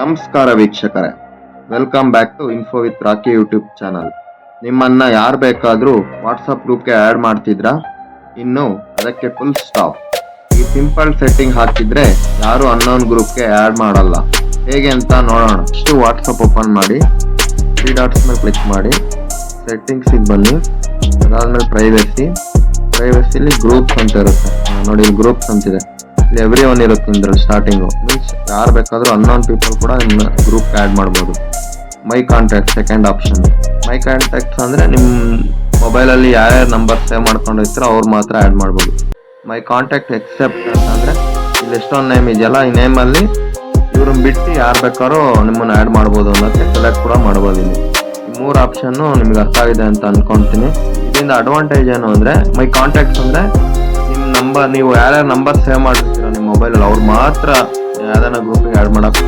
ನಮಸ್ಕಾರ ವೀಕ್ಷಕರೇ, welcome back to info with Rocky YouTube channel. ನಿಮ್ಮನ್ನ ಯಾರು ಬೇಕಾದರೂ ವಾಟ್ಸಪ್ ಗ್ರೂಪ್ಗೆ ಆ್ಯಡ್ ಮಾಡ್ತಿದ್ರಾ? ಇನ್ನು ಅದಕ್ಕೆ ಫುಲ್ ಸ್ಟಾಪ್. ಈ ಸಿಂಪಲ್ ಸೆಟ್ಟಿಂಗ್ ಹಾಕಿದ್ರೆ ಯಾರು ಅನ್ನೋನ್ ಗ್ರೂಪ್ಗೆ ಆ್ಯಡ್ ಮಾಡಲ್ಲ. ಹೇಗೆ ಅಂತ ನೋಡೋಣ. ಇಷ್ಟು ವಾಟ್ಸಪ್ ಓಪನ್ ಮಾಡಿ, 3 ಡಾಟ್ಸ್ ಮೇಲೆ ಕ್ಲಿಕ್ ಮಾಡಿ, ಸೆಟ್ಟಿಂಗ್ಸಿಗೆ ಬನ್ನಿ. ಅದಾದ್ಮೇಲೆ ಪ್ರೈವಸಿಲಿ ಗ್ರೂಪ್ಸ್ ಅಂತ ಇರುತ್ತೆ ನೋಡಿ, ಗ್ರೂಪ್ಸ್ ಅಂತಿದೆ. ಇಲ್ಲಿ ಎವ್ರಿ ಒನ್ ಇರುತ್ತೆ ಇದ್ರಲ್ಲಿ. ಸ್ಟಾರ್ಟಿಂಗು ಮೀನ್ಸ್ ಯಾರು ಬೇಕಾದರೂ ಅನ್ನೋನ್ ಪೀಪಲ್ ಕೂಡ ನಿಮ್ಮ ಗ್ರೂಪ್ ಆ್ಯಡ್ ಮಾಡ್ಬೋದು. ಮೈ ಕಾಂಟ್ಯಾಕ್ಟ್ ಸೆಕೆಂಡ್ ಆಪ್ಷನ್. ಮೈ ಕಾಂಟ್ಯಾಕ್ಟ್ಸ್ ಅಂದರೆ ನಿಮ್ಮ ಮೊಬೈಲಲ್ಲಿ ಯಾರ್ಯಾರು ನಂಬರ್ ಸೇವ್ ಮಾಡ್ಕೊಂಡಿರ್ತೀರೋ ಅವ್ರು ಮಾತ್ರ ಆ್ಯಡ್ ಮಾಡ್ಬೋದು. ಮೈ ಕಾಂಟ್ಯಾಕ್ಟ್ ಎಕ್ಸೆಪ್ಟ್ ಅಂತಂದರೆ ಇಲ್ಲಿ ಎಷ್ಟೊಂದು ನೇಮ್ ಇದೆಯಲ್ಲ, ಈ ನೇಮಲ್ಲಿ ಇವ್ರನ್ನ ಬಿಟ್ಟು ಯಾರು ಬೇಕಾದ್ರೂ ನಿಮ್ಮನ್ನು ಆ್ಯಡ್ ಮಾಡ್ಬೋದು ಅನ್ನೋಕ್ಕೆ ಸೆಲೆಕ್ಟ್ ಕೂಡ ಮಾಡ್ಬೋದು. ಇಲ್ಲಿ ಈ 3 ಆಪ್ಷನ್ನು ನಿಮ್ಗೆ ಅರ್ಥ ಆಗಿದೆ ಅಂತ ಅನ್ಕೊಳ್ತೀನಿ. ಇದರಿಂದ ಅಡ್ವಾಂಟೇಜ್ ಏನು ಅಂದರೆ, ಮೈ ಕಾಂಟ್ಯಾಕ್ಟ್ಸ್ ಅಂದರೆ ನಿಮ್ಮ ನಂಬರ್, ನೀವು ಯಾರ್ಯಾರು ನಂಬರ್ ಸೇವ್ ಮಾಡಿರ್ತೀರ ನಿಮ್ಮ ಮೊಬೈಲಲ್ಲಿ ಅವ್ರು ಮಾತ್ರ ಯಾವ್ದಾನ ಗ್ರೂಪಿಗೆ ಆ್ಯಡ್ ಮಾಡೋಕ್ಕೆ